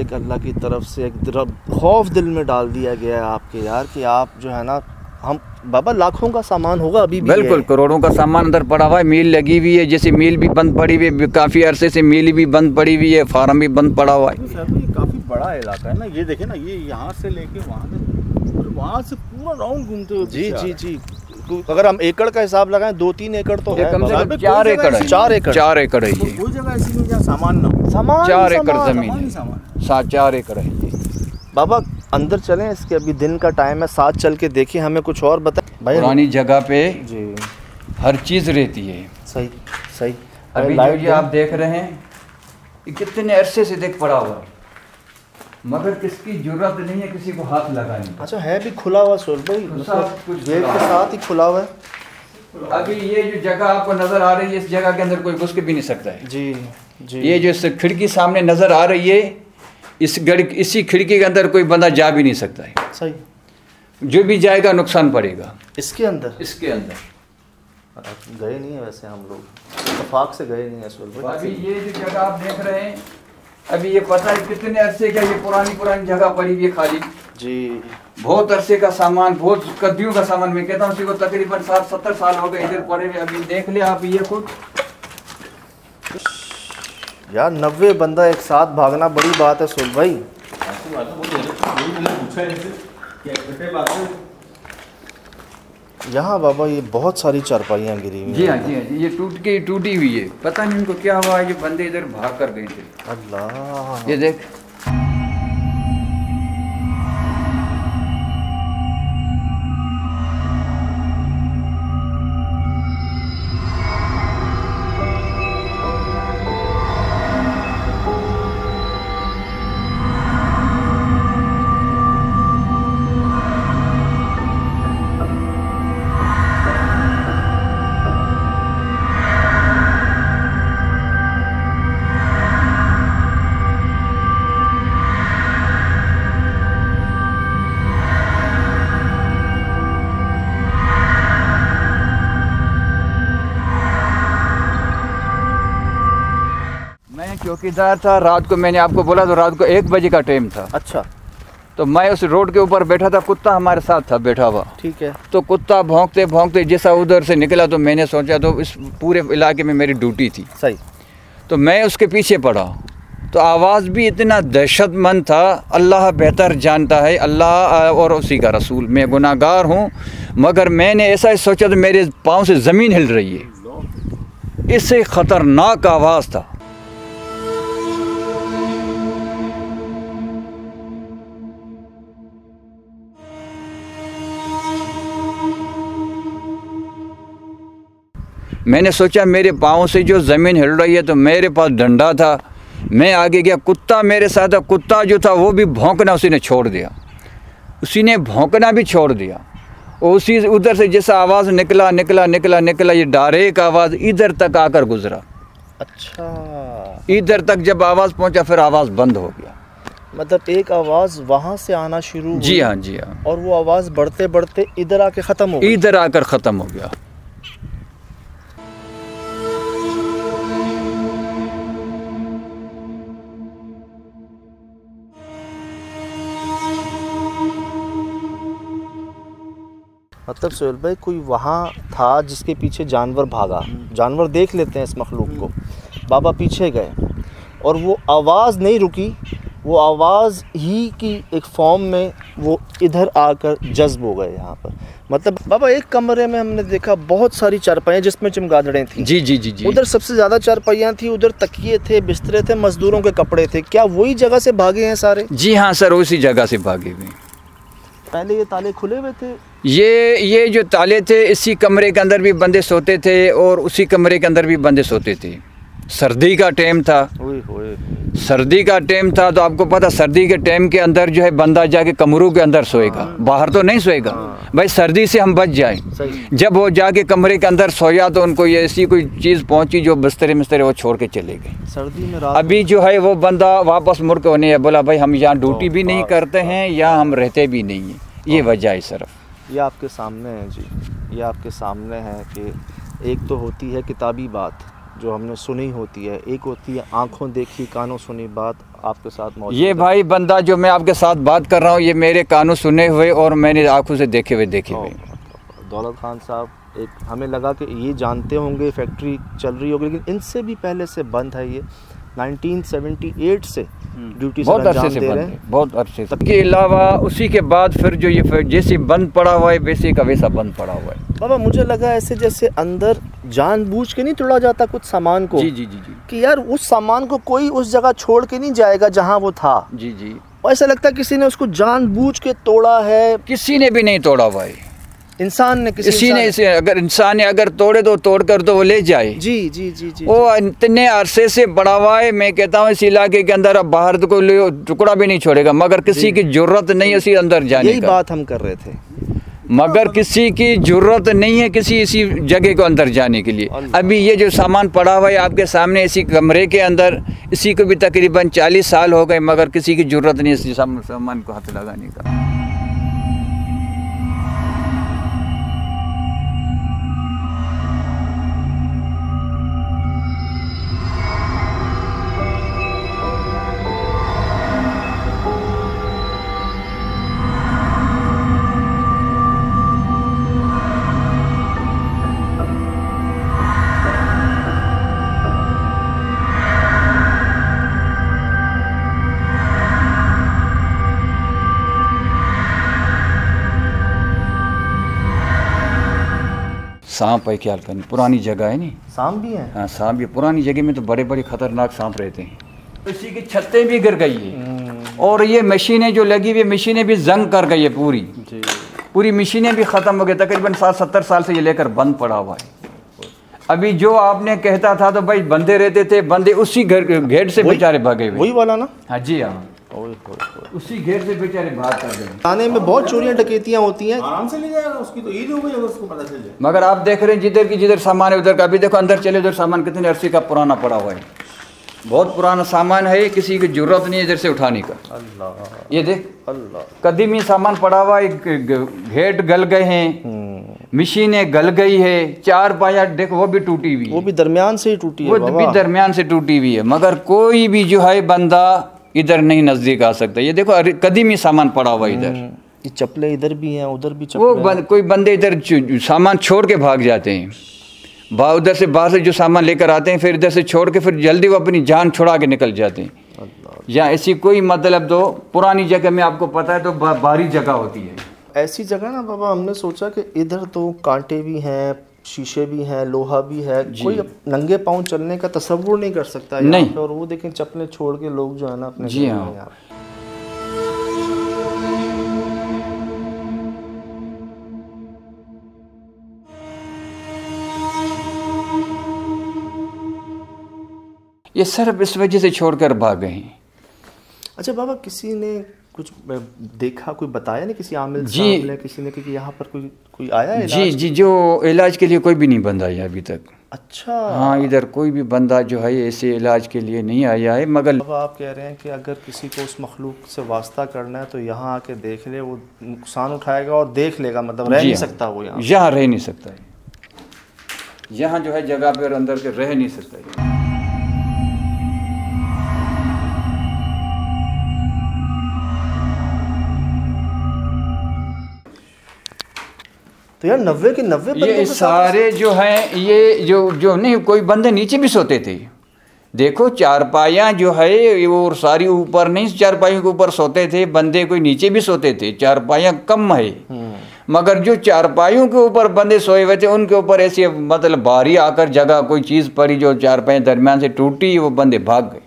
एक अल्लाह की तरफ से एक खौफ दिल में डाल दिया गया है आपके यार कि आप जो है ना, हम बाबा लाखों का सामान होगा अभी भी, बिल्कुल करोड़ों का सामान अंदर पड़ा हुआ है। मिल लगी हुई है, जैसे मिल भी बंद पड़ी हुई है, काफ़ी अरसे से मिल भी बंद पड़ी हुई है, फार्म भी बंद पड़ा हुआ है। सर ये काफ़ी बड़ा इलाका है ना, ये देखें ना, ये यहाँ से लेके वहाँ से पूरा राउंड घूमते हुए। जी जी जी, अगर हम एकड़ का हिसाब लगाएं 2-3 एकड़ तो है, कम से कम 4 एकड़ है। 4 एकड़ है ये, कोई जगह ऐसी नहीं जहाँ सामान ना हो। सामान 4 एकड़ ज़मीन है, 4 एकड़ है ये। बाबा अंदर चलें, इसके अभी दिन का टाइम है, साथ चल के देखिए, हमें कुछ और बता भाई। पुरानी जगह पे जी हर चीज़ रहती है। सही सही। अभी जो ये आप देख रहे हैं ये कितने अरसे से देख पड़ा हुआ है, मगर किसकी जरूरत नहीं है किसी को हाथ लगाने की। अच्छा है भी खुला हुआ सोल भाई, मतलब गेट के साथ ही खुला हुआ है। अभी ये जो जगह आपको नज़र आ रही है, इस जगह के अंदर कोई घुस के भी नहीं सकता है। जी जी। ये जो खिड़की सामने नज़र आ रही है, इसी खिड़की के अंदर कोई बंदा जा भी नहीं सकता है। सही। जो भी जाएगा नुकसान पड़ेगा इसके अंदर। इसके अंदर गए नहीं है वैसे हम लोग, इत्तेफाक से गए नहीं है सोल भाई। अभी ये जो जगह आप देख रहे हैं, अभी ये पता है कितने अरसे का ये पुरानी जगह पड़ी हुई है खाली। जी बहुत अरसे का सामान, बहुत कद्दियों का सामान, मैं कहता हूँ तकरीबन 60-70 साल हो गए इधर पड़े हुए। अभी देख ले आप ये खुद यार, 90 बंदा एक साथ भागना बड़ी बात है सोल भाई। यहाँ बाबा ये बहुत सारी चारपाइयाँ गिरी हुई हैं। जी हाँ जी हाँ जी, ये टूटी हुई है, पता नहीं इनको क्या हुआ, ये बंदे इधर भाग कर गए थे। अल्लाह, ये देख चौकीदार था। रात को मैंने आपको बोला तो रात को 1 बजे का टाइम था। अच्छा। तो मैं उस रोड के ऊपर बैठा था, कुत्ता हमारे साथ था बैठा हुआ। ठीक है। तो कुत्ता भौंकते भौंकते जैसा उधर से निकला तो मैंने सोचा तो इस पूरे इलाके में मेरी ड्यूटी थी। सही। तो मैं उसके पीछे पड़ा, तो आवाज़ भी इतना दहशतमंद था, अल्लाह बेहतर जानता है, अल्लाह और उसी का रसूल। मैं गुनाहगार हूँ, मगर मैंने ऐसा ही सोचा तो मेरे पाँव से ज़मीन हिल रही है। इससे ख़तरनाक आवाज़ था। मैंने सोचा मेरे पाँव से जो ज़मीन हिल रही है, तो मेरे पास डंडा था, मैं आगे गया, कुत्ता मेरे साथ था। कुत्ता जो था वो भी भौंकना उसी ने छोड़ दिया, उसी ने भौंकना भी छोड़ दिया। और उसी उधर से जैसा आवाज़ निकला निकला निकला निकला, ये डायरेक्ट आवाज़ इधर तक आकर गुजरा। अच्छा। इधर तक जब आवाज़ पहुंचा फिर आवाज़ बंद हो गया। मतलब एक आवाज़ वहाँ से आना शुरू हुई। जी हाँ जी हाँ। और वो आवाज़ बढ़ते बढ़ते इधर आके ख़त्म हो गई। इधर आकर ख़त्म हो गया। मतलब सोहेल भाई कोई वहाँ था जिसके पीछे जानवर भागा, जानवर देख लेते हैं इस मखलूक को, बाबा पीछे गए और वो आवाज़ नहीं रुकी, वो आवाज़ ही की एक फॉर्म में वो इधर आकर जज्ब हो गए यहाँ पर। मतलब बाबा एक कमरे में हमने देखा बहुत सारी चारपाइयाँ जिसमें चमगादड़ें थी। जी जी जी जी। उधर सबसे ज़्यादा चारपाइयाँ थी, उधर तकिए थे, बिस्तरे थे, मज़दूरों के कपड़े थे। क्या वही जगह से भागे हैं सारे? जी हाँ सर, उसी जगह से भागे हुए। पहले ये ताले खुले हुए थे? ये जो ताले थे, इसी कमरे के अंदर भी बंदे सोते थे और उसी कमरे के अंदर भी बंदे सोते थे। सर्दी का टाइम था, सर्दी का टाइम था, तो आपको पता सर्दी के टाइम के अंदर जो है बंदा जाके कमरों के अंदर सोएगा, बाहर तो नहीं सोएगा। भाई सर्दी से हम बच जाएं। जब वो जाके कमरे के अंदर सोया तो उनको ये ऐसी कोई चीज़ पहुंची जो बिस्तरे मिस्तरे वो छोड़ के चले गए। सर्दी में अभी जो है वो बंदा वापस मुड़ के होने बोला भाई हम यहाँ ड्यूटी भी नहीं करते हैं, या हम रहते भी नहीं हैं। ये वजह है सिर्फ। ये आपके सामने है जी, ये आपके सामने है कि एक तो होती है किताबी बात जो हमने सुनी होती है, एक होती है आंखों देखी कानों सुनी बात, आपके साथ मौजूद ये भाई बंदा जो मैं आपके साथ बात कर रहा हूँ, ये मेरे कानों सुने हुए और मैंने आंखों से देखे हुए दौलत खान साहब, एक हमें लगा कि ये जानते होंगे फैक्ट्री चल रही होगी, लेकिन इनसे भी पहले से बंद है। ये 1978 से ड्यूटी बहुत अरसे से बंद है, बहुत अरसे से। के अलावा उसी के बाद फिर जो ये जैसे बंद पड़ा हुआ है वैसे का वैसा बंद पड़ा हुआ है। बाबा मुझे लगा ऐसे जैसे अंदर जानबूझ के नहीं तोड़ा जाता कुछ सामान को, जी जी जी जी, कि यार उस सामान को कोई उस जगह छोड़ के नहीं जाएगा जहाँ वो था। जी जी, ऐसा लगता है किसी ने उसको जानबूझ के तोड़ा है। किसी ने भी नहीं तोड़ा हुआ है, इंसान ने किसी ने इसे अगर इंसान ने अगर तोड़े तो तोड़ कर तो वो ले जाए। जी जी जी जी, वो इतने अरसे से बड़ा हुआ है। मैं कहता हूँ इस इलाके के अंदर अब बाहर तो कोई टुकड़ा भी नहीं छोड़ेगा, मगर किसी की जरूरत नहीं इसी अंदर जाने यही बात हम कर रहे थे, मगर किसी की जरूरत नहीं है किसी इसी जगह को अंदर जाने के लिए। अभी ये जो सामान पड़ा हुआ है आपके सामने इसी कमरे के अंदर, इसी को भी तकरीबन 40 साल हो गए, मगर किसी की जरूरत नहीं इस सामान को हाथ लगाने का। सांप है, ख्याल करनी, पुरानी जगह है नहीं, सांप भी है। हाँ सांप भी, पुरानी जगह में तो बड़े बड़े खतरनाक सांप रहते हैं। इसी की छतें भी गिर गई है और ये मशीनें जो लगी हुई मशीनें भी जंग कर गई है, पूरी मशीनें भी ख़त्म हो गई। तकरीबन 60-70 साल से ये लेकर बंद पड़ा हुआ है। अभी जो आपने कहता था तो भाई बंदे रहते थे, बंदे उसी घेर से बेचारे भागे हुए। वही वाला ना? हाँ जी हाँ, उसी घेर से बेचारे भाग कर गए। थाने में बहुत चोरियां डकैतियां होती हैं, आराम से ले जाएगा, उसकी तो ईद हो गई अगर उसको पता चल जाए। मगर आप देख रहे हैं जिधर की जिधर सामान है उधर का। अभी देखो अंदर चले, उधर सामान कितने अरसे का पुराना पड़ा हुआ है, बहुत पुराना सामान है, किसी की जरूरत नहीं है इधर से उठाने का। अल्लाह, ये देख अल्लाह, कदीमी सामान पड़ा हुआ है, घेट गल गए हैं, मशीनें गल गई है, 4 पाया देखो वो भी टूटी हुई है, वो भी दरमियान से ही टूटी है, वो भी दरमियान से टूटी हुई है, मगर कोई भी जो है बंदा इधर नहीं नजदीक आ सकता। ये देखो कदीमी सामान पड़ा हुआ इधर, ये चप्पलें इधर भी हैं, उधर भी चप्पलें। कोई बंदे इधर सामान छोड़ के भाग जाते हैं, उधर से बाहर से जो सामान लेकर आते हैं फिर इधर से छोड़ के फिर जल्दी वो अपनी जान छुड़ा के निकल जाते हैं। या ऐसी कोई मतलब तो पुरानी जगह में आपको पता है तो बाहरी जगह होती है, ऐसी जगह ना बाबा हमने सोचा कि इधर तो कांटे भी हैं, शीशे भी हैं, लोहा भी है, कोई नंगे पाँव चलने का तसव्वुर नहीं कर सकता नहीं। और वो देखें चप्पलें छोड़ के लोग जो है ना अपने जी हाँ। ये सिर्फ इस वजह से छोड़कर भाग गए हैं। अच्छा बाबा, किसी ने कुछ देखा, कोई बताया नहीं, किसी आमिल जी ने, किसी ने कि यहाँ पर कोई आया है? जी जी, जो इलाज के लिए कोई भी नहीं बंदा आया अभी तक। अच्छा हाँ, इधर कोई भी बंदा जो है ऐसे इलाज के लिए नहीं आया है। मगर अब आप कह रहे हैं कि अगर किसी को उस मखलूक से वास्ता करना है तो यहाँ आके देख ले, वो नुकसान उठाएगा और देख लेगा, मतलब रह नहीं सकता वो यहाँ रह नहीं सकता है, यहाँ जो है जगह पे और अंदर के रह नहीं सकता है। तो यार 90 के 90 ये सारे जो हैं ये जो नहीं, कोई बंदे नीचे भी सोते थे। देखो चारपाइयाँ जो है वो सारी ऊपर नहीं, चारपाइयों के ऊपर सोते थे बंदे, कोई नीचे भी सोते थे, चारपाइयाँ कम है। मगर जो चारपाइयों के ऊपर बंदे सोए हुए थे उनके ऊपर ऐसी मतलब भारी आकर जगह कोई चीज़ पड़ी जो चारपाइयाँ दरमियान से टूटी, वो बंदे भाग गए।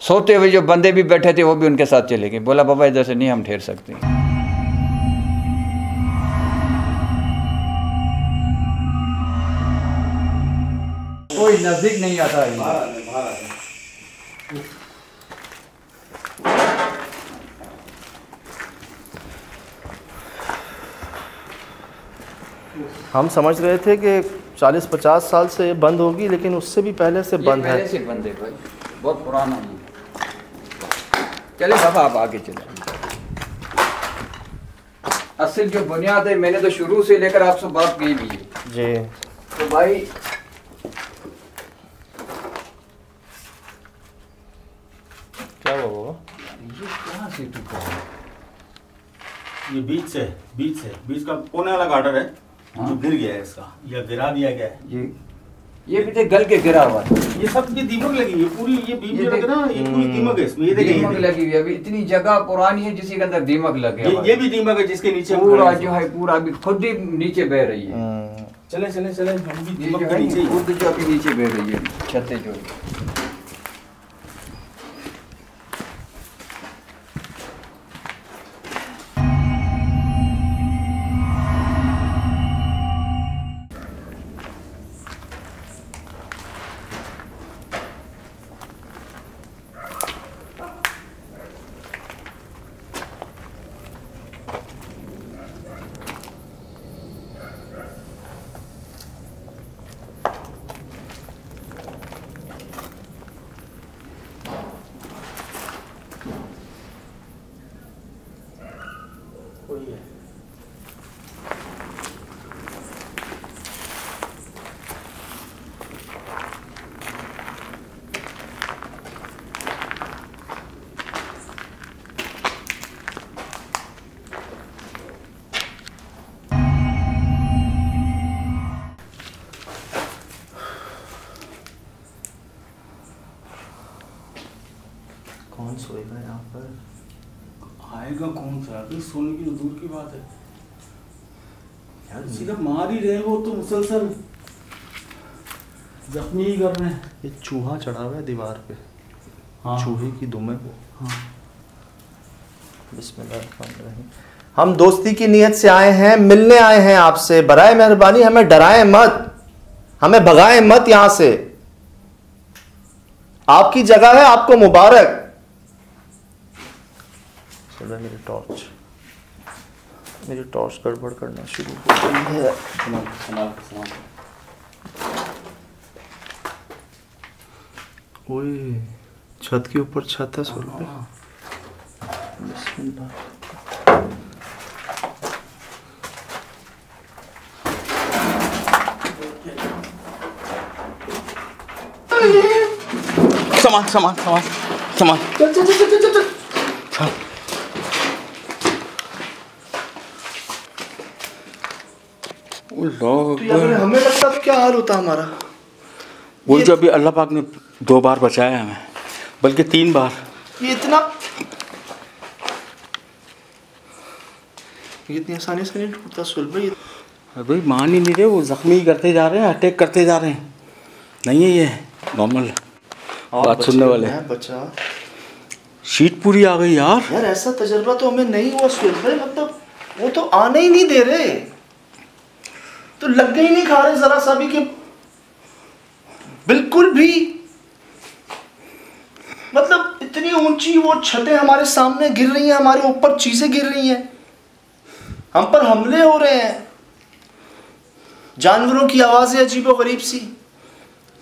सोते हुए जो बंदे भी बैठे थे वो भी उनके साथ चले गए, बोला बाबा इधर से नहीं हम ठहर सकते। कोई नजदीक नहीं आता है। हम समझ रहे थे कि 40-50 साल से ये बंद होगी, लेकिन उससे भी पहले से बंद है। पहले से बंद है भाई, बहुत पुराना है। चले बाबा आप आगे चले। असल जो बुनियाद है मैंने तो शुरू से लेकर आपसे बात की भी है जी। तो भाई ये कहाँ से टूटा है? ये बीच का कोने वाला गार्डर है। हाँ। जो गिर गया है इसका, या गिरा दिया गया है। ये भी तो गल के गिरा हुआ था। ये सब ये दीमक लगी है पूरी, ये बीच जो लगे ना, ये पूरी दीमक है इसमें। ये दीमक लगी हुई है। अभी इतनी जगह पुरानी है जिसके अंदर दीमक लगे। ये भी दीमक है जिसके नीचे पूरा जो है पूरा अभी खुद ही नीचे बह रही है। चले हम भी ये दीमक जो के है नीचे ही खुद जो अभी नीचे बह रही है छतें जो है। कोई है। कौन सोएगा यहाँ पर? आएगा कौन सा? सोने की तो दूर की बात है यार। सीधा मार ही रहे हैं वो तो, मुसलसल जख्मी ही कर रहे हैं। ये चूहा चढ़ा हुआ है दीवार पे। हाँ। चूहे की दुम है वो। हाँ। बिस्मिल्लाहिर्रहमानिर्रहीम। हम दोस्ती की नीयत से आए हैं, मिलने आए हैं आपसे। बराए मेहरबानी हमें डराएं मत, हमें भगाएं मत यहाँ से। आपकी जगह है, आपको मुबारक। मेरी टॉर्च गड़बड़ करना शुरू हो गई है। ओए, छत के ऊपर छत है सुन पे। बिस्मिल्लाह। सामान चल चल चल चल चल। तो अगर हमें लगता तो क्या हाल होता हमारा? वो जो अभी अल्लाह पाक ने 2 बार बचाया हमें, बल्कि 3 बार। ये इतनी आसानी से नहीं टूटता सुलभ भाई। अभी मान ही नहीं रहे, वो जख्मी करते जा रहे हैं, अटैक करते जा रहे हैं। नहीं है ये नॉर्मल बात सुनने वाले। बचा शीट पूरी आ गई यार। यार ऐसा तजर्बा तो हमें नहीं हुआ सुलभ भाई। मतलब वो तो आने ही नहीं दे रहे, तो लग ही नहीं खा रहे जरा सा भी कि बिल्कुल भी। मतलब इतनी ऊंची वो छतें हमारे सामने गिर रही हैं, हमारे ऊपर चीजें गिर रही हैं, हम पर हमले हो रहे हैं। जानवरों की आवाजें अजीबोगरीब सी।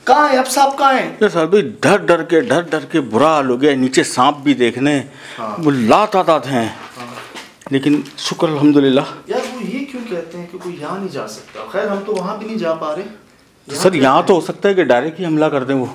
कहाँ है अब साहब, कहाँ है? सर भी डर डर के बुरा हाल हो गया। नीचे सांप भी देखने। हाँ। वो लातादाद हैं। हाँ। लेकिन शुक्र अल्हम्दुलिल्लाह। यार वो ये क्यों कहते हैं कि कोई यहाँ नहीं जा सकता? खैर हम तो वहाँ भी नहीं जा पा रहे। सर यहाँ तो हो सकता है कि डायरेक्ट ही हमला कर दें वो।